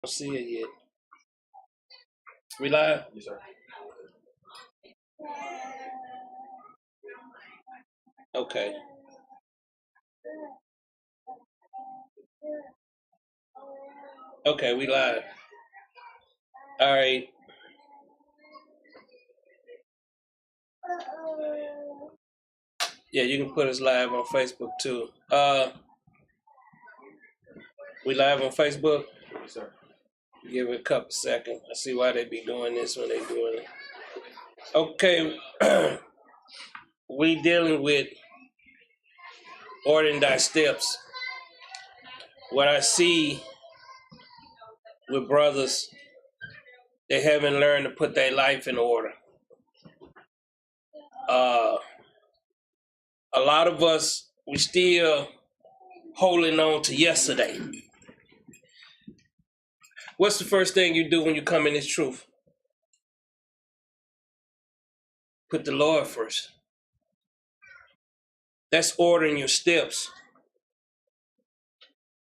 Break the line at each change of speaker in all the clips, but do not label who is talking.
don't see it yet. We live?
Yes, sir.
Okay. Okay, we live. All right. Yeah, you can put us live on Facebook too. We live on Facebook?
Yes, sir.
Give it a couple seconds. I see why they be doing this when they doing it. Okay. We dealing with ordering thy steps. What I see with brothers, they haven't learned to put their life in order. A lot of us, we still holding on to yesterday. What's the first thing you do when you come in this truth? Put the Lord first. That's ordering your steps.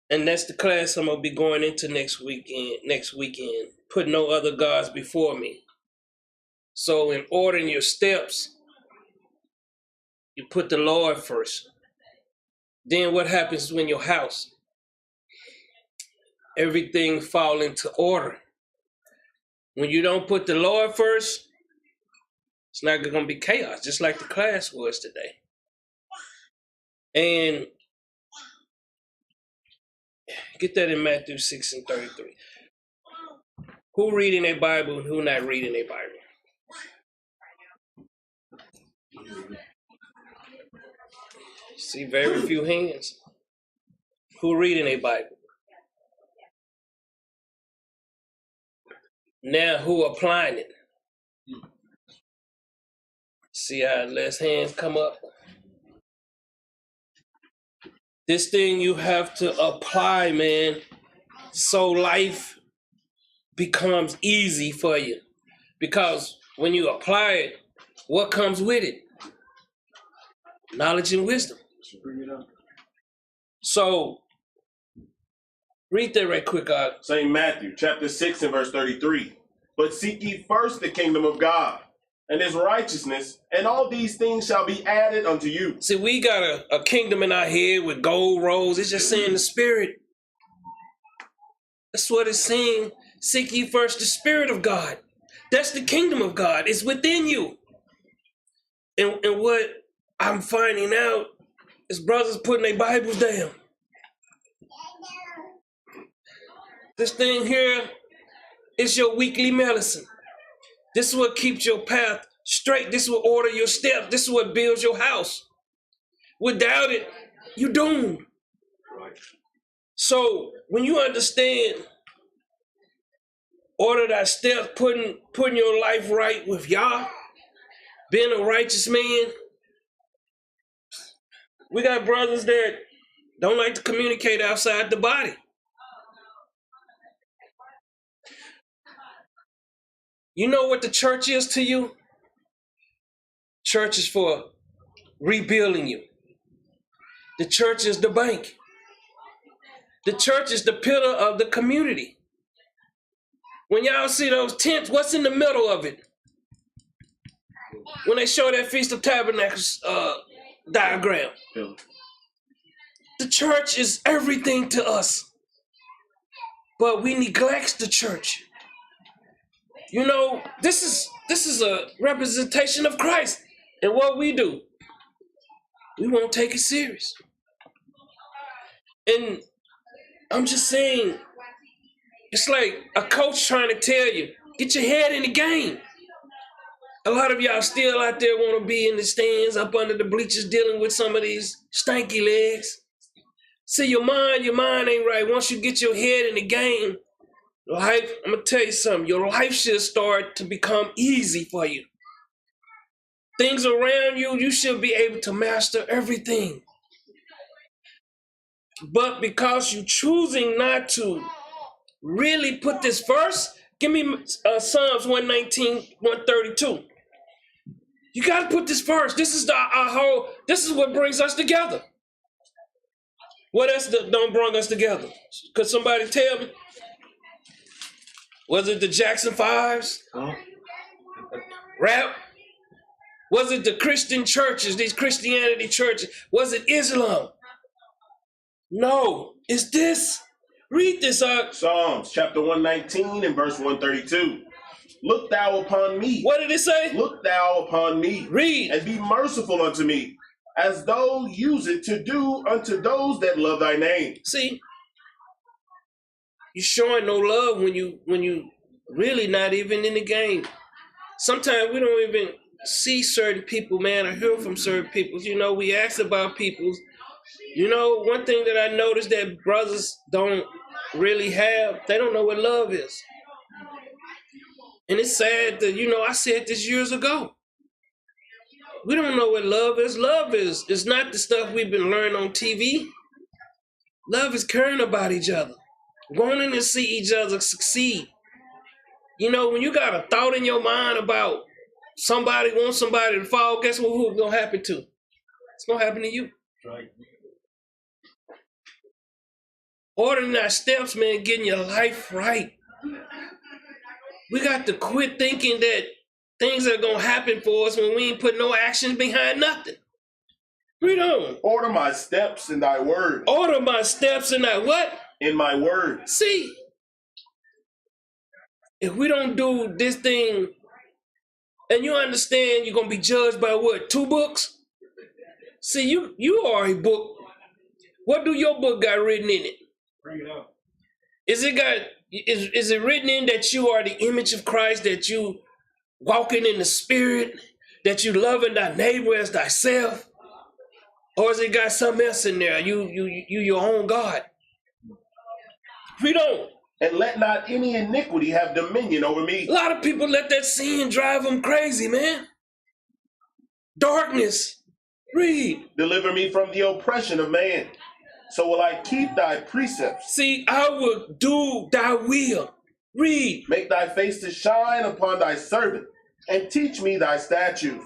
And that's the class I'm gonna be going into next weekend. Put no other gods before me. So in ordering your steps, you put the Lord first. Then what happens when your house? Everything fall into order. When you don't put the Lord first, it's not gonna be chaos, just like the class was today. And get that in Matthew 6:33. Who reading their Bible and who not reading their Bible? See very few hands. Who reading their Bible? Now who applying it? See how less hands come up? This thing you have to apply, man, so life becomes easy for you. Because when you apply it, what comes with it? Knowledge and wisdom. So, read that right quick, God.
St. Matthew, chapter 6 and verse 33. But seek ye first the kingdom of God and his righteousness, and all these things shall be added unto you.
See, we got a kingdom in our head with gold rows. It's just saying the spirit. That's what it's saying. Seek ye first the spirit of God. That's the kingdom of God. It's within you. And what I'm finding out is brothers putting their Bibles down. This thing here is your weekly medicine. This is what keeps your path straight. This will order your steps. This is what builds your house. Without it, you're doomed. So when you understand, order thy steps, putting your life right with Yah, being a righteous man. We got brothers that don't like to communicate outside the body. You know what the church is to you? Church is for rebuilding you. The church is the bank. The church is the pillar of the community. When y'all see those tents, what's in the middle of it? When they show that Feast of Tabernacles diagram. The church is everything to us. But we neglect the church. You know, this is a representation of Christ. And what we do, we won't take it serious. And I'm just saying, it's like a coach trying to tell you, get your head in the game. A lot of y'all still out there want to be in the stands, up under the bleachers, dealing with some of these stanky legs. See, your mind ain't right. Once you get your head in the game, life, I'm going to tell you something, your life should start to become easy for you. Things around you, you should be able to master everything. But because you're choosing not to really put this first, give me Psalms 119, 132. You got to put this first. This is this is what brings us together. What else don't bring us together? Could somebody tell me? Was it the Jackson Fives? Rap? Was it the Christian churches, these Christianity churches? Was it Islam? No, it's this. Read this out.
Psalms chapter 119 and verse 132. Look thou upon me.
What did it say?
Look thou upon me.
Read.
And be merciful unto me, as thou use it to do unto those that love thy name.
See, you're showing no love when you really not even in the game. Sometimes we don't even see certain people, man, or hear from certain people. You know, we ask about people. You know, one thing that I noticed that brothers don't really have, they don't know what love is. And it's sad that, you know, I said this years ago. We don't know what love is. Love is it's not the stuff we've been learning on TV. Love is caring about each other, wanting to see each other succeed. You know, when you got a thought in your mind about somebody wants somebody to fall, guess what? Who's gonna happen to? It's gonna happen to you.
Right.
Ordering our steps, man, getting your life right. We got to quit thinking that things are gonna happen for us when we ain't put no action behind nothing. Read on.
Order my steps in thy word.
Order my steps in thy what?
In my word.
See, if we don't do this thing, and you understand you're gonna be judged by what? 2 books? See, you are a book. What do your book got written in it?
Bring it up.
Is it written in that you are the image of Christ, that you walking in the spirit, that you loving thy neighbor as thyself? Or has it got something else in there? You your own God. We don't.
And let not any iniquity have dominion over me.
A lot of people let that sin drive them crazy, man. Darkness. Read.
Deliver me from the oppression of man. So will I keep thy precepts.
See, I will do thy will. Read.
Make thy face to shine upon thy servant, and teach me thy statutes.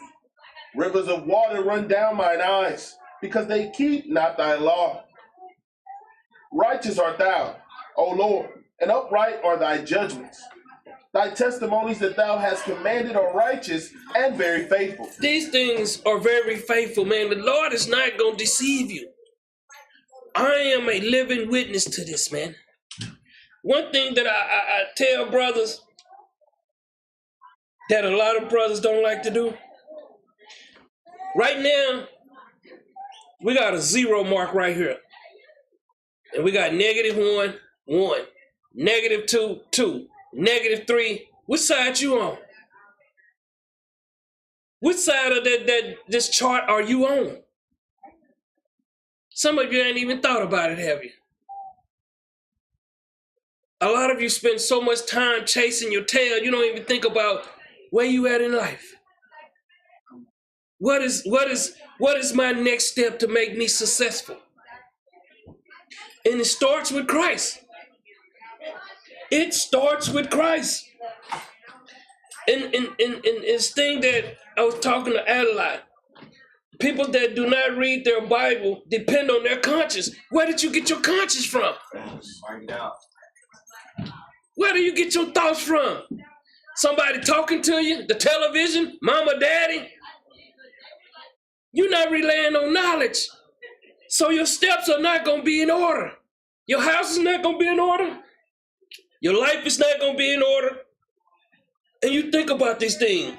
Rivers of water run down mine eyes, because they keep not thy law. Righteous art thou, O Lord, and upright are thy judgments. Thy testimonies that thou hast commanded are righteous and very faithful.
These things are very faithful, man. The Lord is not going to deceive you. I am a living witness to this, man. One thing that I tell brothers that a lot of brothers don't like to do. Right now, we got a 0 mark right here. And we got -1, 1, -2, 2, -3. Which side you on? Which side of this chart are you on? Some of you ain't even thought about it, have you? A lot of you spend so much time chasing your tail, you don't even think about where you at in life. What is my next step to make me successful? And it starts with Christ. It starts with Christ. And it's thing that I was talking to Adelaide. People that do not read their Bible depend on their conscience. Where did you get your conscience from?
Find out.
Where do you get your thoughts from? Somebody talking to you? The television? Mama, daddy? You're not relying on knowledge. So your steps are not going to be in order. Your house is not going to be in order. Your life is not going to be in order. And you think about this thing.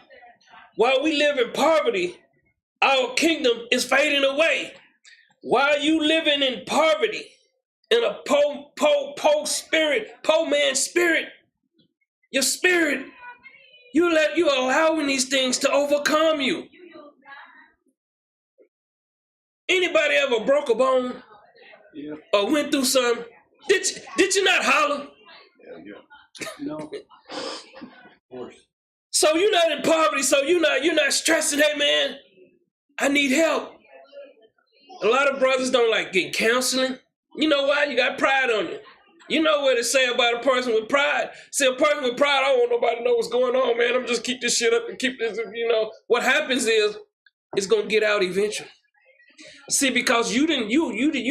While we live in poverty, our kingdom is fading away. While you living in poverty, in a poor man's spirit, your spirit, you're allowing these things to overcome you. Anybody ever broke a bone?
Yeah.
Or went through something? Did you not holler?
Yeah.
No. Of course.
So you're not in poverty, so you're not stressing, hey man, I need help. A lot of brothers don't like getting counseling. You know why? You got pride on you. You know what to say about a person with pride. See, a person with pride, I don't want nobody to know what's going on, man. I'm just keep this shit up and keep this, you know. What happens is, it's gonna get out eventually. See, because you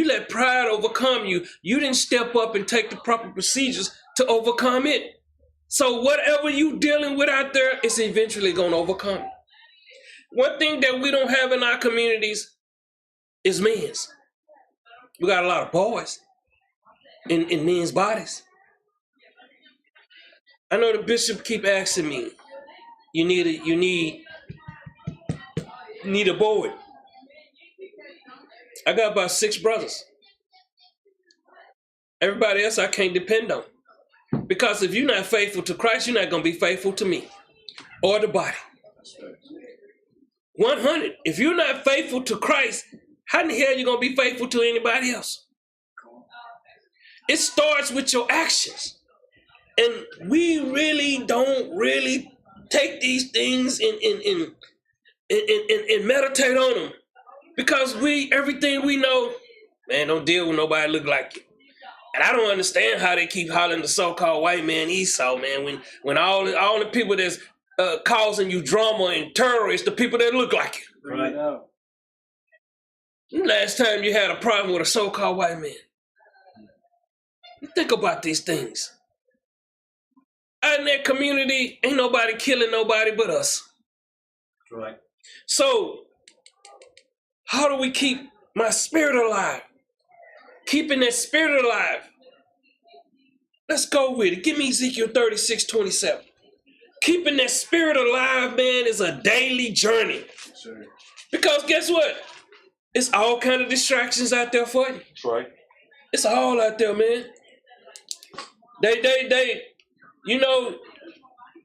let pride overcome you. You didn't step up and take the proper procedures to overcome it. So whatever you dealing with out there, it's eventually going to overcome. One thing that we don't have in our communities is men's. We got a lot of boys in men's bodies. I know the bishop keep asking me, you need a board. I got about 6 brothers. Everybody else I can't depend on. Because if you're not faithful to Christ, you're not going to be faithful to me or the body. 100. If you're not faithful to Christ, how in the hell are you going to be faithful to anybody else? It starts with your actions. And we really don't really take these things and meditate on them. Because everything we know, man, don't deal with nobody look like you. And I don't understand how they keep hollering the so-called white man Esau, man, when all the people that's causing you drama and terror is the people that look like you.
Right.
Last time you had a problem with a so-called white man. You think about these things. Out in that community, ain't nobody killing nobody but us.
Right.
So, how do we keep my spirit alive? Keeping that spirit alive. Let's go with it. Give me Ezekiel 36:27. Keeping that spirit alive, man, is a daily journey.
Sure.
Because guess what? It's all kind of distractions out there for you.
That's right.
It's all out there, man. They, you know,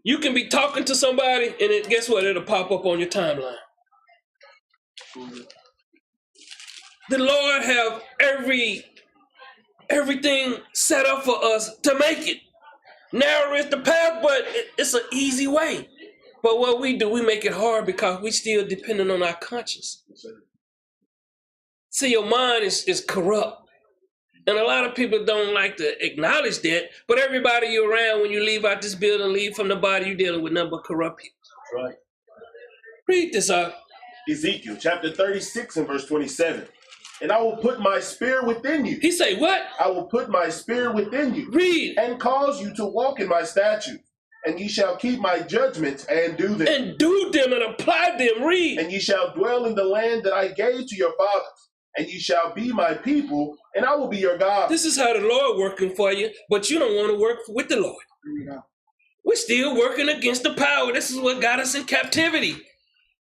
you can be talking to somebody and guess what? It'll pop up on your timeline. The Lord have everything set up for us to make it. Narrow is the path, but it's an easy way. But what we do, we make it hard because we still dependent on our conscience. See, your mind is corrupt. And a lot of people don't like to acknowledge that, but everybody you're around when you leave out this building, leave from the body, you're dealing with nothing but corrupt people.
That's right.
Read this out.
Ezekiel chapter 36 and verse 27. And I will put my spirit within you.
He say what?
I will put my spirit within you.
Read.
And cause you to walk in my statutes. And ye shall keep my judgments and do them.
And do them and apply them. Read.
And ye shall dwell in the land that I gave to your fathers. And ye shall be my people, and I will be your God.
This is how the Lord working for you, but you don't want to work with the Lord.
Yeah.
We're still working against the power. This is what got us in captivity.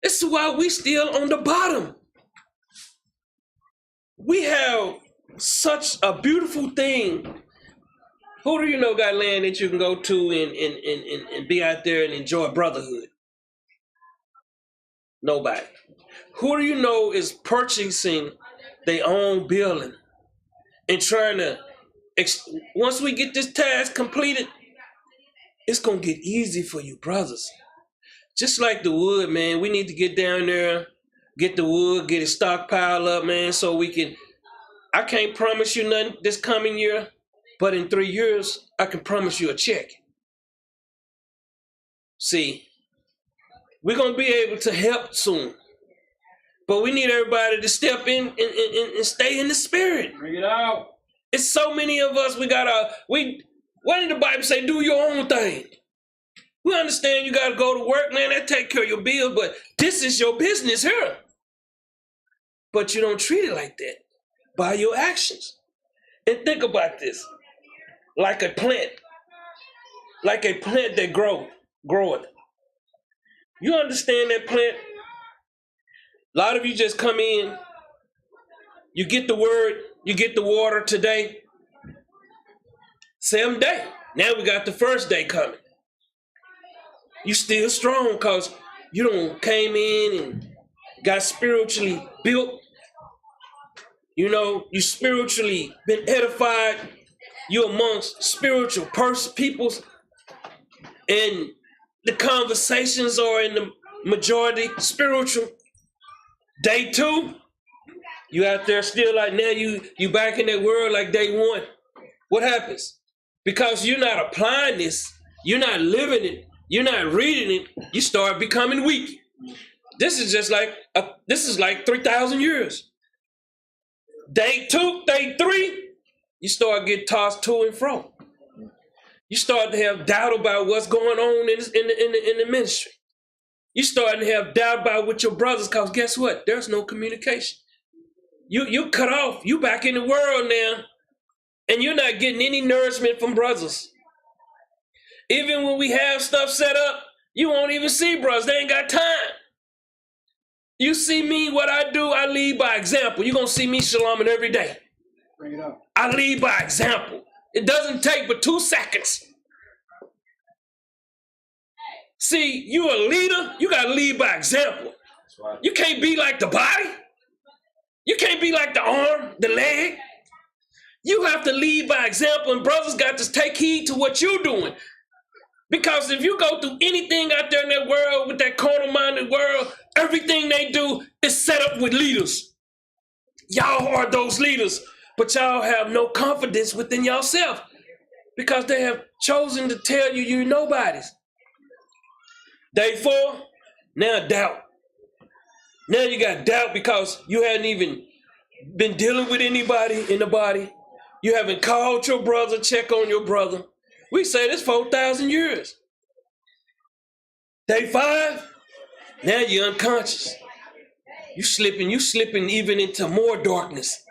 This is why we still on the bottom. We have such a beautiful thing. Who do you know got land that you can go to and be out there and enjoy brotherhood? Nobody. Who do you know is purchasing their own building and trying to, once we get this task completed, it's going to get easy for you, brothers. Just like the wood, man, we need to get down there, get the wood, get it stockpiled up, man, so we can, I can't promise you nothing this coming year, but in 3 years, I can promise you a check. See, we're going to be able to help soon. But we need everybody to step in and stay in the spirit.
Bring it out.
It's so many of us, what did the Bible say? Do your own thing. We understand you got to go to work, man, that take care of your bills, but this is your business here. But you don't treat it like that by your actions. And think about this, like a plant that groweth. You understand that plant? A lot of you just come in, you get the word, you get the water today, 7th day. Now we got the first day coming. You still strong because you don't came in and got spiritually built. You know, you spiritually been edified. You're amongst spiritual peoples. And the conversations are in the majority spiritual. Day 2, you out there still like now you back in that world like day 1. What happens? Because you're not applying this, you're not living it, you're not reading it, you start becoming weak. This is just like, 3,000 years. Day 2, day 3, you start getting tossed to and fro. You start to have doubt about what's going on in the ministry. You starting to have doubt about with your brothers, because guess what? There's no communication. You cut off. You back in the world now, and you're not getting any nourishment from brothers. Even when we have stuff set up, you won't even see brothers. They ain't got time. You see me, what I do, I lead by example. You're going to see me shaloming every day.
Bring it up.
I lead by example. It doesn't take but 2 seconds. See, you a leader, you got to lead by example.
That's right.
You can't be like the body. You can't be like the arm, the leg. You have to lead by example, and brothers got to take heed to what you're doing. Because if you go through anything out there in that world, with that carnal-minded world, everything they do is set up with leaders. Y'all are those leaders, but y'all have no confidence within yourself because they have chosen to tell you you're nobodies. Day 4, now doubt. Now you got doubt because you hadn't even been dealing with anybody in the body. You haven't called your brother, check on your brother. We say this 4,000 years. Day 5, now you're unconscious. You slipping even into more darkness.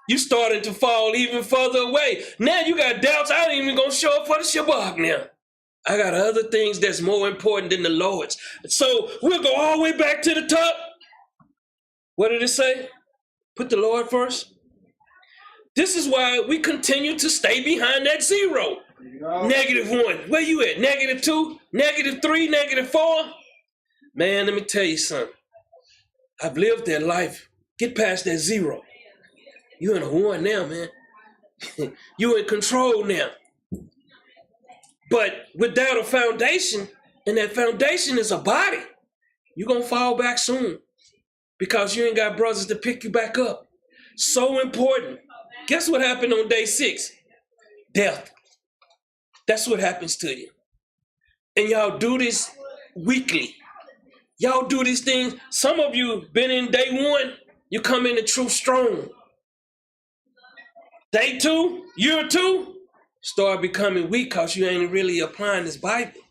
You starting to fall even further away. Now you got doubts. I ain't even gonna show up for the Shabbat now. I got other things that's more important than the Lord's. So we'll go all the way back to the top. What did it say? Put the Lord first. This is why we continue to stay behind that 0. -1. Where you at? -2, -3, -4. Man, let me tell you something. I've lived that life. Get past that 0. You in a 1 now, man. You in control now. But without a foundation, and that foundation is a body, you're going to fall back soon because you ain't got brothers to pick you back up. So important. Guess what happened on day 6? Death. That's what happens to you. And y'all do this weekly. Y'all do these things. Some of you been in day 1, you come in the truth strong. Day 2, year 2, start becoming weak because you ain't really applying this Bible.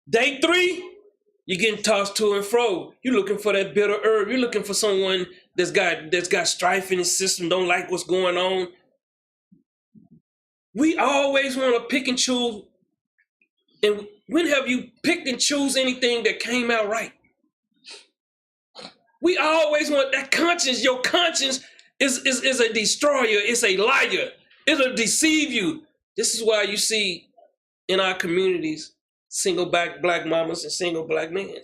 Day 3, you're getting tossed to and fro. You're looking for that bitter herb. You're looking for someone that's got strife in his system, don't like what's going on. We always want to pick and choose. And when have you picked and choose anything that came out right? We always want that conscience. Your conscience is a destroyer. It's a liar. It'll deceive you. This is why you see in our communities single black mamas and single black men.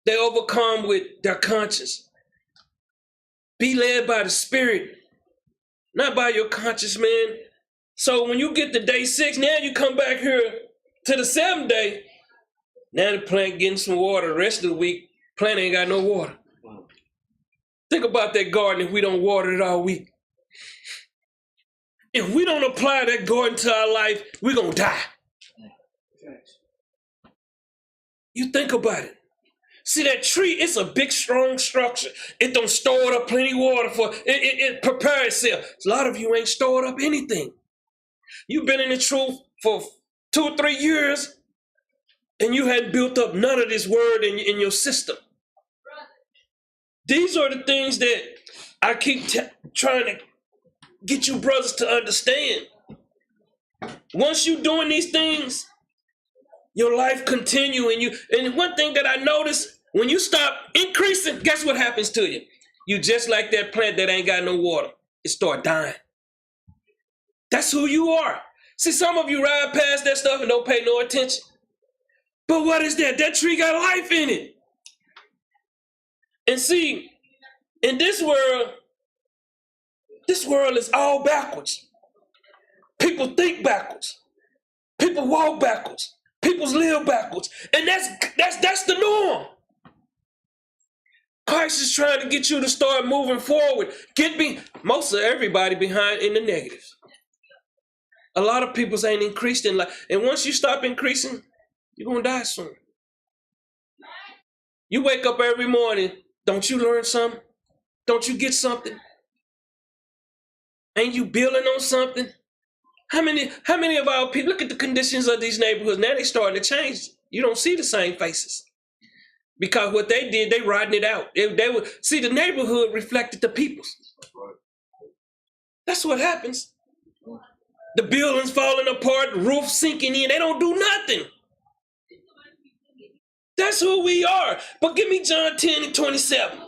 They overcome with their conscience. Be led by the Spirit, not by your conscience, man. So when you get to day 6, now you come back here to the 7th day. Now the plant getting some water. The rest of the week, plant ain't got no water. Think about that garden if we don't water it all week. If we don't apply that garden to our life, we're going to die. You think about it. See, that tree, it's a big, strong structure. It don't store up plenty water for it prepare itself. A lot of you ain't stored up anything. You've been in the truth for 2 or 3 years, and you hadn't built up none of this word in your system. These are the things that I keep trying to get you brothers to understand. Once you're doing these things, your life continue, and one thing that I noticed, when you stop increasing, guess what happens to you? You just like that plant that ain't got no water. It start dying. That's who you are. See, some of you ride past that stuff and don't pay no attention. But what is that? That tree got life in it. And see, in this world is all backwards. People think backwards. People walk backwards. People live backwards. And that's the norm. Christ is trying to get you to start moving forward. Most of everybody behind in the negatives. A lot of people ain't increased in life. And once you stop increasing, you're going to die soon. You wake up every morning. Don't you learn something? Don't you get something? Ain't you building on something? How many of our people, look at the conditions of these neighborhoods. Now they starting to change. You don't see the same faces. Because what they did, they riding it out. They would see the neighborhood reflected the people's. That's what happens. The buildings falling apart, the roof sinking in. They don't do nothing. That's who we are. But give me John 10:27.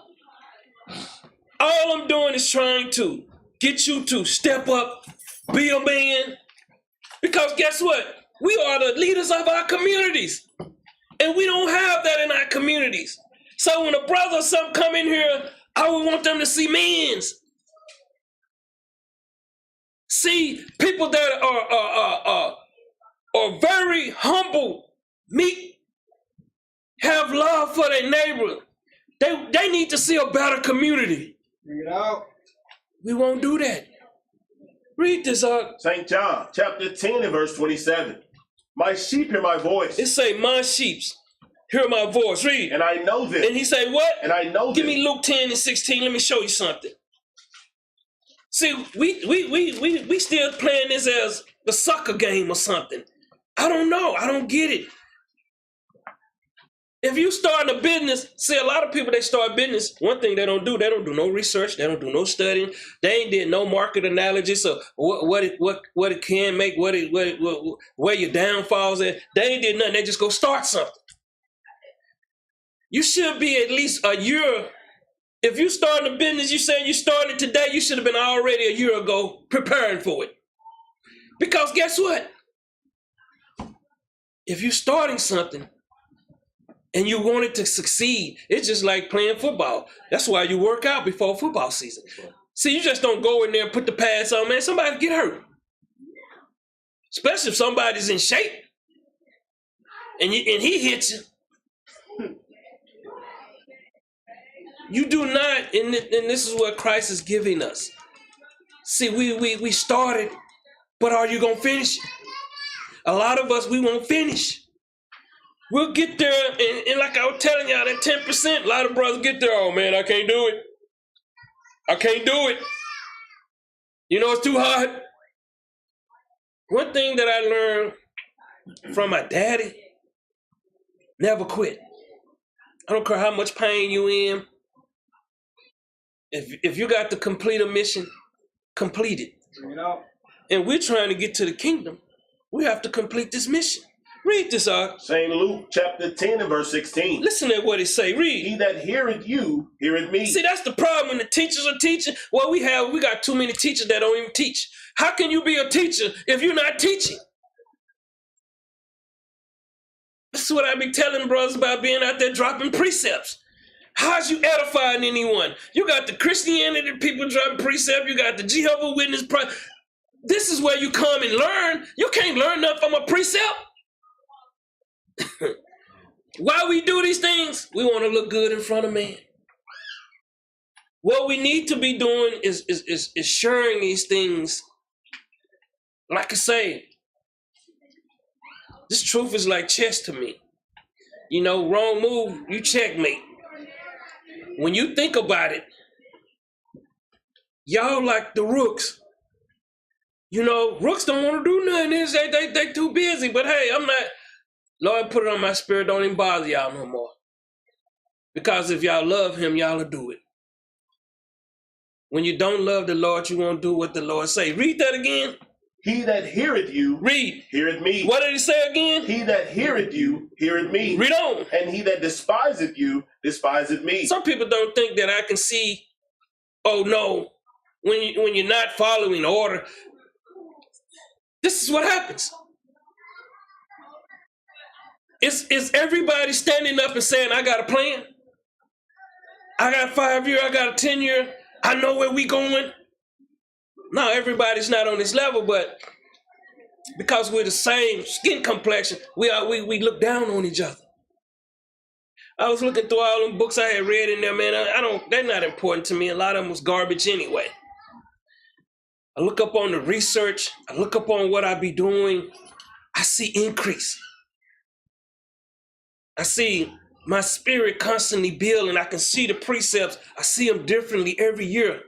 All I'm doing is trying to get you to step up, be a man. Because guess what? We are the leaders of our communities. And we don't have that in our communities. So when a brother or something come in here, I would want them to see men's. See people that are very humble, meek, have love for their neighbor. They need to see a better community.
Bring it out.
We won't do that. Read this out.
St. John, chapter 10 and verse 27. My sheep hear my voice.
It say, my sheeps hear my voice. Read.
And I know them.
And he say, what?
And I know
Give
them.
me Luke 10:16. Let me show you something. See, we still playing this as the soccer game or something. I don't know. I don't get it. If you start a business, see, a lot of people, they start business, one thing they don't do no research, they don't do no studying, they ain't did no market analysis of what it can make, where your downfalls at. They ain't did nothing. They just go start something. You should be at least a year. If you start a business, you say you started today, you should have been already a year ago preparing for it. Because guess what? If you're starting something, and you want it to succeed, it's just like playing football. That's why you work out before football season. See, you just don't go in there and put the pads on, man. Somebody get hurt. Especially if somebody's in shape. And he hits you. You do not, and this is what Christ is giving us. See, we started, but are you going to finish? A lot of us, we won't finish. We'll get there, and like I was telling y'all, that 10%, a lot of brothers get there, oh man, I can't do it. I can't do it. You know, it's too hard. One thing that I learned from my daddy, never quit. I don't care how much pain you in. If you got to complete a mission, complete it.
Bring it out.
And we're trying to get to the kingdom. We have to complete this mission. Read this out.
St. Luke chapter 10 and verse 16.
Listen to what it say. Read.
He that heareth you, heareth me.
See, that's the problem when the teachers are teaching. Well, we got too many teachers that don't even teach. How can you be a teacher if you're not teaching? That's what I be telling brothers about being out there dropping precepts. How's you edifying anyone? You got the Christianity people dropping precepts. You got the Jehovah's Witness. This is where you come and learn. You can't learn nothing from a precept. Why we do these things? We want to look good in front of man. What we need to be doing is sharing these things. Like I say, this truth is like chess to me. You know, wrong move, you checkmate. When you think about it, y'all like the rooks. You know, rooks don't want to do nothing. They too busy. But hey, I'm not. Lord, put it on my spirit. Don't even bother y'all no more. Because if y'all love him, y'all will do it. When you don't love the Lord, you won't do what the Lord say. Read that again.
He that heareth you,
Read.
heareth me.
What did he say again?
He that heareth you, heareth me.
Read on.
And he that despiseth you, despiseth me.
Some people don't think that I can see, oh no, when you're not following order. This is what happens. Is everybody standing up and saying, I got a plan? I got a 5-year, I got a 10-year, I know where we going. No, everybody's not on this level, but because we're the same skin complexion, we look down on each other. I was looking through all them books I had read in there, man. They're not important to me. A lot of them was garbage anyway. I look up on the research, I look up on what I be doing, I see increase. I see my spirit constantly building. I can see the precepts. I see them differently every year.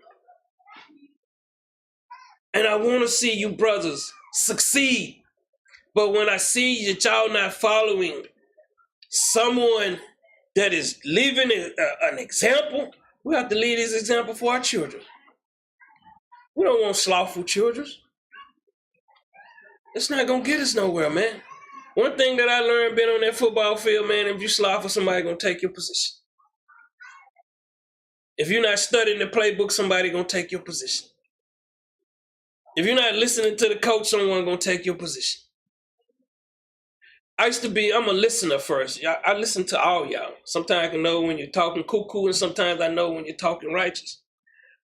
And I want to see you brothers succeed. But when I see that y'all not following someone that is leaving an example, we have to leave this example for our children. We don't want slothful children. It's not gonna get us nowhere, man. One thing that I learned being on that football field, man, if you slothful, somebody gonna take your position. If you're not studying the playbook, somebody gonna take your position. If you're not listening to the coach, someone gonna take your position. I'm a listener first. I listen to all y'all. Sometimes I can know when you're talking cuckoo, and sometimes I know when you're talking righteous.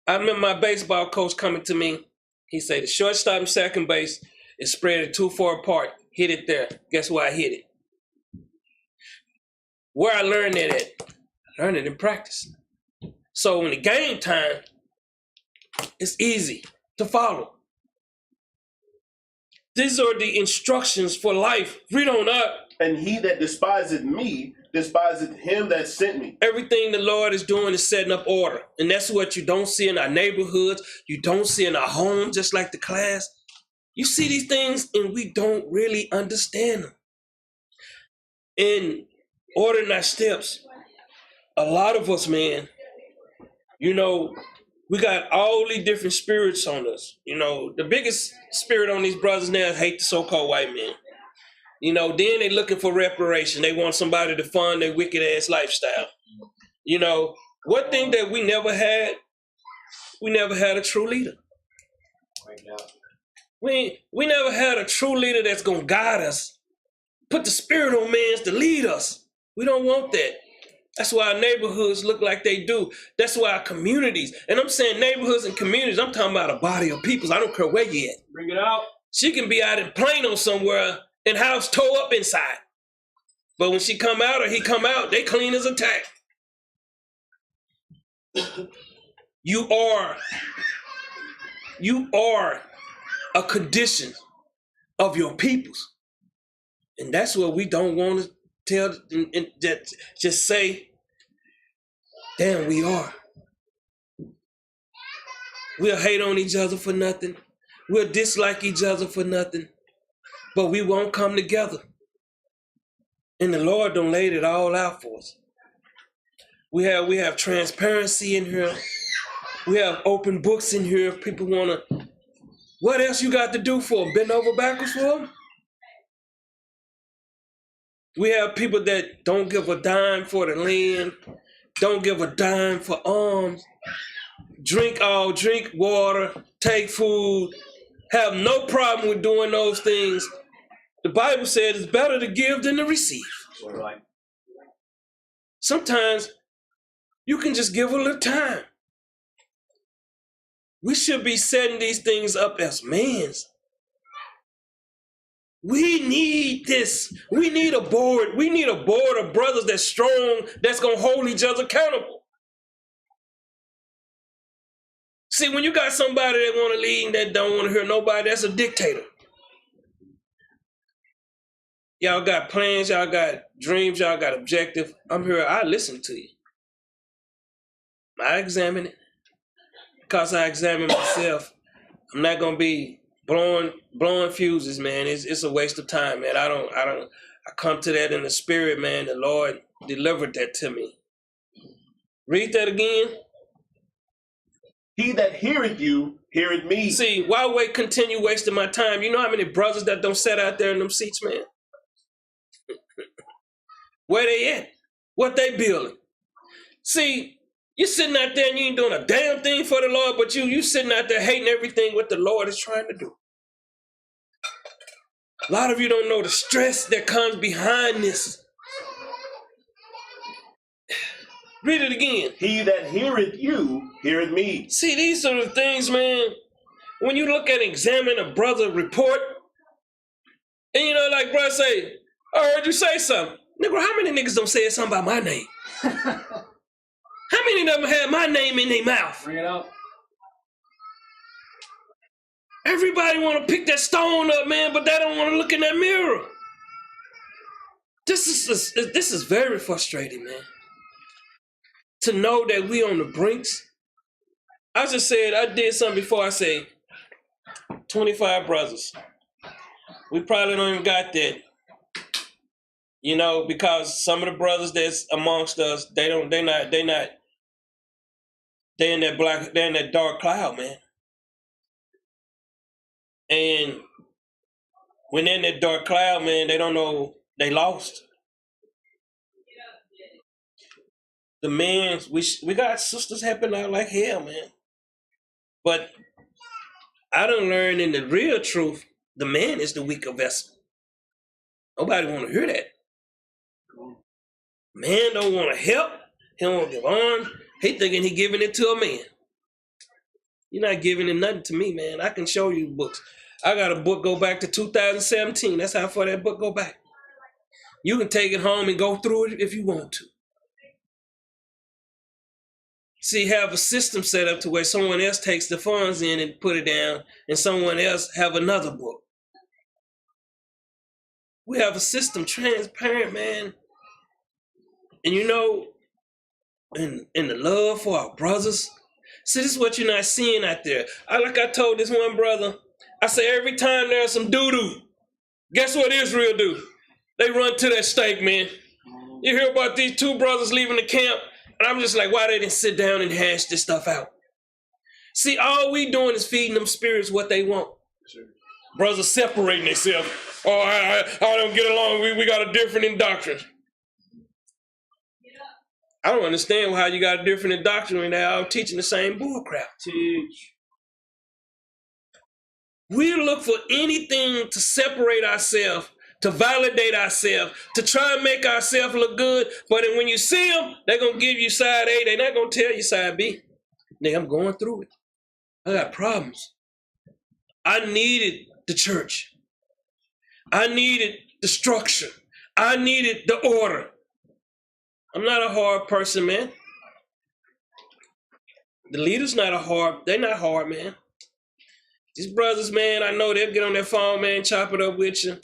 I remember my baseball coach coming to me. He said, the shortstop and second base is spread too far apart. Hit it there. Guess where I hit it? Where I learned that at? I learned it in practice. So when the game time, it's easy to follow. These are the instructions for life. Read on up.
And he that despiseth me, despiseth him that sent me.
Everything the Lord is doing is setting up order. And that's what you don't see in our neighborhoods. You don't see in our homes, just like the class. You see these things and we don't really understand them. In ordering our steps, a lot of us, man, we got all these different spirits on us. The biggest spirit on these brothers now is hate the so-called white men. Then they looking for reparation. They want somebody to fund their wicked ass lifestyle. One thing that we never had a true leader. We never had a true leader that's gonna guide us. Put the spirit on man's to lead us. We don't want that. That's why our neighborhoods look like they do. That's why our communities, and I'm saying neighborhoods and communities, I'm talking about a body of people. I don't care where you at.
Bring it out.
She can be out in Plano somewhere and house tore up inside. But when she come out or he come out, they clean as a tack. You are a condition of your peoples. And that's what we don't want to tell and just say, damn, we are. We'll hate on each other for nothing. We'll dislike each other for nothing. But we won't come together. And the Lord done laid it all out for us. We have transparency in here. We have open books in here. People want to, what else you got to do for them? Bend over backwards for them? We have people that don't give a dime for the land, don't give a dime for alms, drink water, take food, have no problem with doing those things. The Bible says it's better to give than to receive.
Right.
Sometimes you can just give a little time. We should be setting these things up as mans. We need this. We need a board. We need a board of brothers that's strong, that's going to hold each other accountable. See, when you got somebody that want to lead and that don't want to hear nobody, that's a dictator. Y'all got plans, y'all got dreams, y'all got objectives. I'm here, I listen to you. I examine it. Because I examine myself, I'm not going to be blowing fuses, man. It's a waste of time, man. I come to that in the spirit, man. The Lord delivered that to me. Read that again.
He that heareth you, heareth me.
See, why continue wasting my time? You know how many brothers that don't sit out there in them seats, man? Where they at? What they building? See, you sitting out there and you ain't doing a damn thing for the Lord, but you sitting out there hating everything what the Lord is trying to do. A lot of you don't know the stress that comes behind this. Read it again.
He that heareth you, heareth me.
See, these are the things, man, when you look at examine a brother report, and like brother say, I heard you say something. Nigga, how many niggas don't say something about my name? How many of them have my name in their mouth?
Bring it out.
Everybody want to pick that stone up, man, but they don't want to look in that mirror. This is very frustrating, man. To know that we on the brinks. I just said, I did something before. I said 25 brothers. We probably don't even got that. You know, because some of the brothers that's amongst us, they're in that dark cloud, man. And when they're in that dark cloud, man, they don't know they lost. The men, we got sisters helping out like hell, man. But I done learned in the real truth, the man is the weaker vessel. Nobody want to hear that. Man don't want to help. He don't want to give arms. He thinking he giving it to a man. You're not giving it nothing to me, man. I can show you books. I got a book go back to 2017. That's how far that book go back. You can take it home and go through it if you want to. See, have a system set up to where someone else takes the funds in and put it down, and someone else have another book. We have a system, transparent, man. And you know, in the love for our brothers. See, this is what you're not seeing out there. Like I told this one brother, I say every time there's some doo-doo, guess what Israel do? They run to that stake, man. You hear about these two brothers leaving the camp, and I'm just like, why they didn't sit down and hash this stuff out? See, all we doing is feeding them spirits what they want. Sure. Brothers separating themselves. Oh, I don't get along. We got a different in doctrine. I don't understand how you got a different doctrine when they're all teaching the same bull crap. Teach. We look for anything to separate ourselves, to validate ourselves, to try and make ourselves look good. But when you see them, they're going to give you side A. They're not going to tell you side B. Nigga, I'm going through it. I got problems. I needed the church. I needed the structure. I needed the order. I'm not a hard person, man. The leader's not they're not hard, man. These brothers, man, I know they'll get on their phone, man, chop it up with you.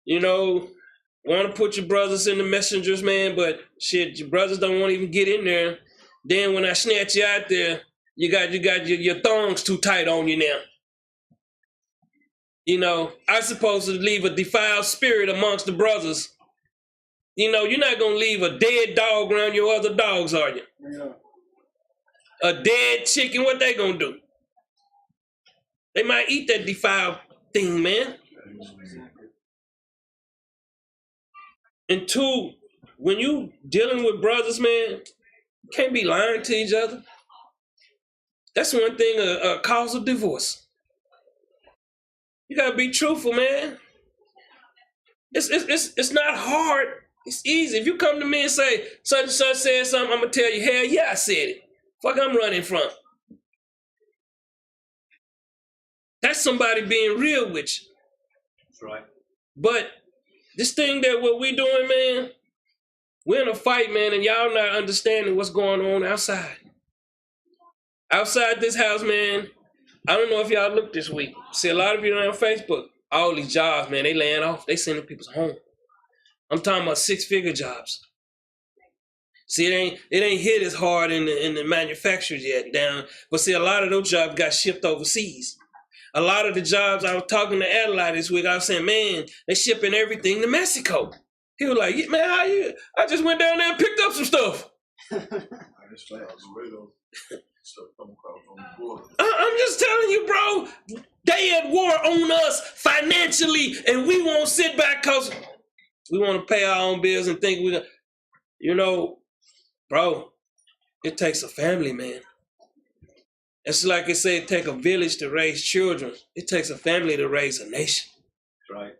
You know, want to put your brothers in the messengers, man, but shit, your brothers don't want to even get in there. Then when I snatch you out there, you got your thongs too tight on you now. You know, I'm supposed to leave a defiled spirit amongst the brothers. You know, you're not going to leave a dead dog around your other dogs, are you? Yeah. A dead chicken, what they going to do? They might eat that defiled thing, man. And two, when you dealing with brothers, man, you can't be lying to each other. That's one thing, a cause of divorce. You got to be truthful, man. It's not hard. It's easy. If you come to me and say, such and such said something, I'm going to tell you, hell yeah, I said it. Fuck, I'm running from. That's somebody being real with you.
That's right.
But this thing that what we doing, man, we're in a fight, man, and y'all not understanding what's going on outside. Outside this house, man, I don't know if y'all looked this week. See, a lot of you on Facebook, all these jobs, man, they laying off. They sending people home. I'm talking about 6-figure jobs. See, it ain't hit as hard in the manufacturers yet down. But see, a lot of those jobs got shipped overseas. A lot of the jobs, I was talking to Adelaide this week, I was saying, man, they shipping everything to Mexico. He was like, yeah, man, how you? I just went down there and picked up some stuff. I'm just telling you, bro, they at war on us financially, and we won't sit back because we want to pay our own bills and think we're going to, you know, bro, it takes a family, man. It's like it say, it takes a village to raise children. It takes a family to raise a nation.
Right.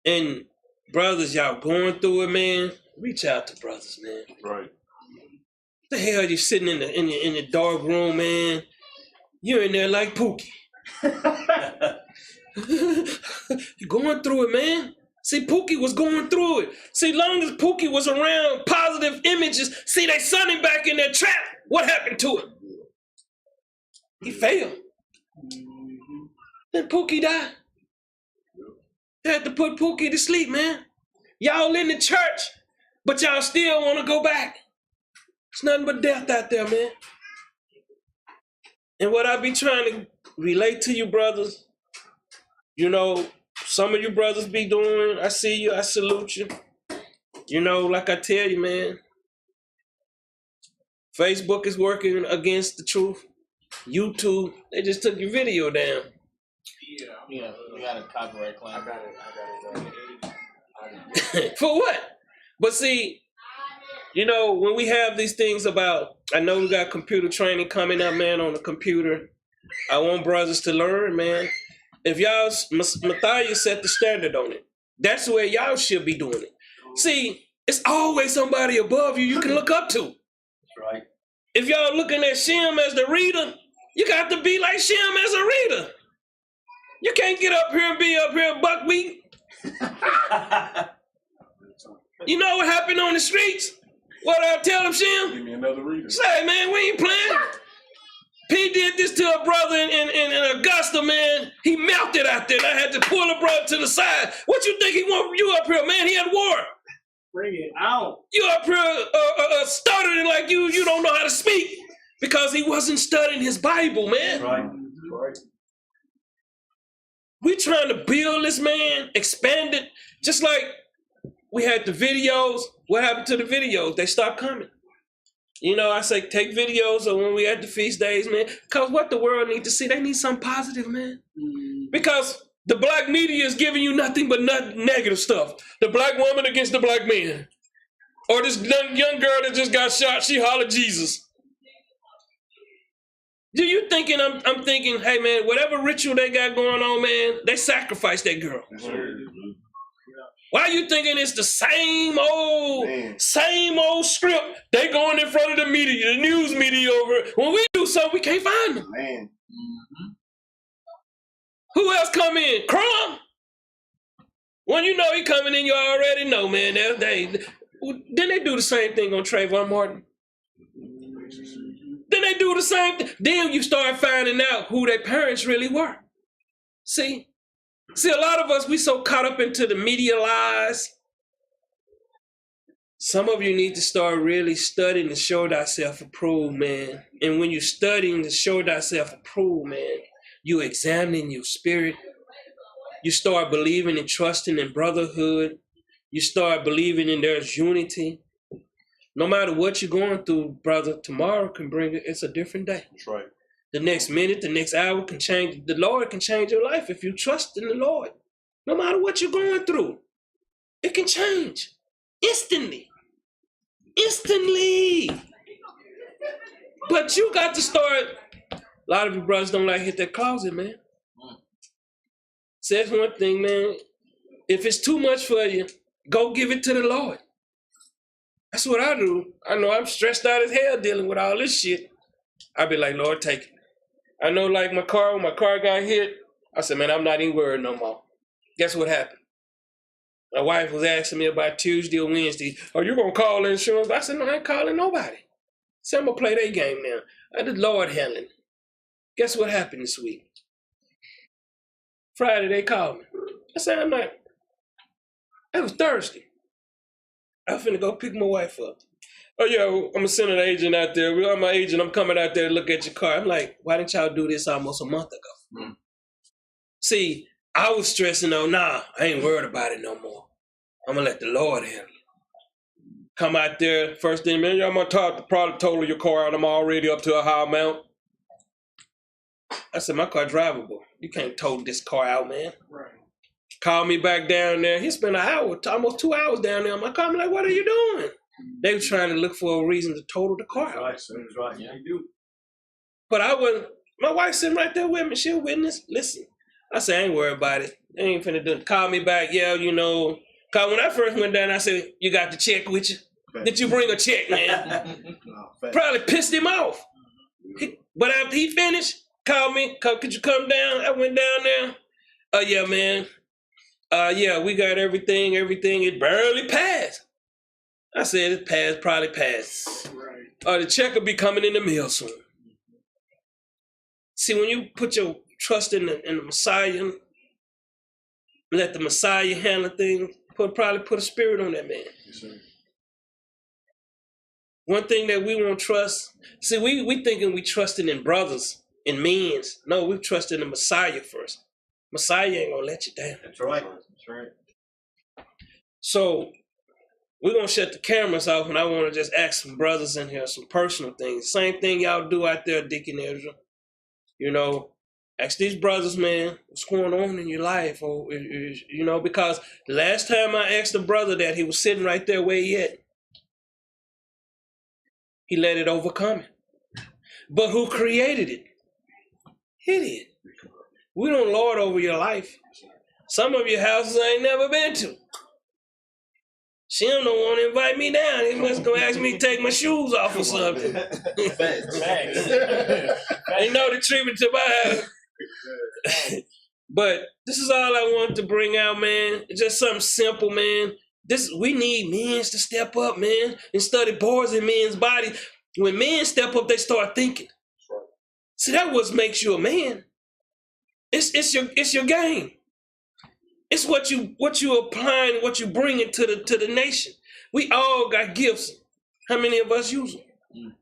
And brothers, y'all going through it, man. Reach out to brothers, man.
Right.
The hell you sitting in the dark room, man? You're in there like Pookie. You're going through it, man. See, Pookie was going through it. See, long as Pookie was around positive images, see, they sent him back in their trap. What happened to him? He failed. Then Pookie died. They had to put Pookie to sleep, man. Y'all in the church, but y'all still want to go back. It's nothing but death out there, man. And what I be trying to relate to you, brothers, You know, some of you brothers be doing, I see you, I salute you. You know, like I tell you, man, Facebook is working against the truth. YouTube, they just took your video down.
Yeah, we got a copyright claim. I got it.
For what? But see, you know, when we have these things about, I know we got computer training coming up, man, on the computer. I want brothers to learn, man. If y'all, Matthias set the standard on it. That's the way y'all should be doing it. See, it's always somebody above you you can look up to.
That's right.
If y'all looking at Shem as the reader, you got to be like Shem as a reader. You can't get up here and be up here buckwheat. You know what happened on the streets? What I tell them, Shem?
Give me another reader.
Say, man, we ain't playing. P did this to a brother in Augusta, man. He melted out there. And I had to pull a brother to the side. What you think he want you up here, man? He had war.
Bring it out.
You up here stuttering like you don't know how to speak because he wasn't studying his Bible, man.
That's right.
Right.
We trying to build this, man, expand it. Just like we had the videos. What happened to the videos? They stopped coming. You know, I say take videos of when we at the feast days, man. Because what the world needs to see, they need something positive, man. Because the black media is giving you nothing but negative stuff. The black woman against the black man. Or this young girl that just got shot, she hollered Jesus. Do you thinking, I'm thinking, hey, man, whatever ritual they got going on, man, they sacrificed that girl. Why you thinking it's the same old script? They going in front of the media, the news media over. When we do something, we can't find them.
Man.
Who else come in? Crumb. When you know he coming in, you already know, man. Didn't they do the same thing on Trayvon Martin? Then they do the same thing. Then you start finding out who their parents really were. See, a lot of us, we so caught up into the media lies. Some of you need to start really studying to show thyself approved, man. And when you're studying to show thyself approved, man, you examining your spirit. You start believing and trusting in brotherhood. You start believing in there's unity. No matter what you're going through, brother, tomorrow can bring it. It's a different day.
That's right.
The next minute, the next hour can change. The Lord can change your life if you trust in the Lord. No matter what you're going through, it can change instantly. Instantly. But you got to start. A lot of you brothers don't like to hit that closet, man. Says one thing, man. If it's too much for you, go give it to the Lord. That's what I do. I know I'm stressed out as hell dealing with all this shit. I be like, Lord, take it. I know, like when my car got hit, I said, man, I'm not even worried no more. Guess what happened? My wife was asking me about Tuesday or Wednesday, are you going to call insurance? I said, no, I ain't calling nobody. I said, I'm going to play their game now. I did Lord handling it. Guess what happened this week? Friday, they called me. I said, I'm not. It was Thursday. I was finna go pick my wife up. Oh, yeah, I'm going to send an agent out there. I'm my agent. I'm coming out there to look at your car. I'm like, why didn't y'all do this almost a month ago? See, I was stressing on, I ain't worried about it no more. I'm going to let the Lord handle it. Come out there, first thing, man, I'm going to probably total your car out. I'm already up to a high amount. I said, my car drivable. You can't total this car out, man.
Right.
Call me back down there. He spent an hour, almost 2 hours down there on my car. I'm like, what are you doing? They were trying to look for a reason to total the car out.
That's right. Yeah, you do.
But I wasn't. My wife's sitting right there with me. She'll witness. Listen. I said, I ain't worried about it. They ain't finna do it. Call me back. Yeah, you know. Cause when I first went down, I said, you got the check with you? Did you bring a check, man? Probably pissed him off. But after he finished, called me. Could you come down? I went down there. Oh, yeah, man. Yeah, we got everything. It barely passed. I said it passed, probably passed. Right. The check will be coming in the mail soon. See, when you put your trust in the Messiah, let the Messiah handle things, probably put a spirit on that man.
Yes, sir.
One thing that we won't trust, see, we thinking we trusting in brothers and men's. No, we trust in the Messiah first. Messiah ain't gonna let you down.
That's right. That's right.
So we're gonna shut the cameras off, and I want to just ask some brothers in here some personal things. Same thing y'all do out there, Deacon Ezra. You know, ask these brothers, man, what's going on in your life? Or you know, because the last time I asked a brother that, he was sitting right there where he at. He let it overcome it. But who created it? He did. We don't lord over your life. Some of your houses I ain't never been to. Shem don't want to invite me down. He must go ask me to take my shoes off or something.
Facts.
They know the treatment to my house. But this is all I want to bring out, man. It's just something simple, man. We need men to step up, man, and study boards in men's bodies. When men step up, they start thinking. See, that what makes you a man. It's your game. It's what you applying, what you bringing to the nation. We all got gifts. How many of us use them?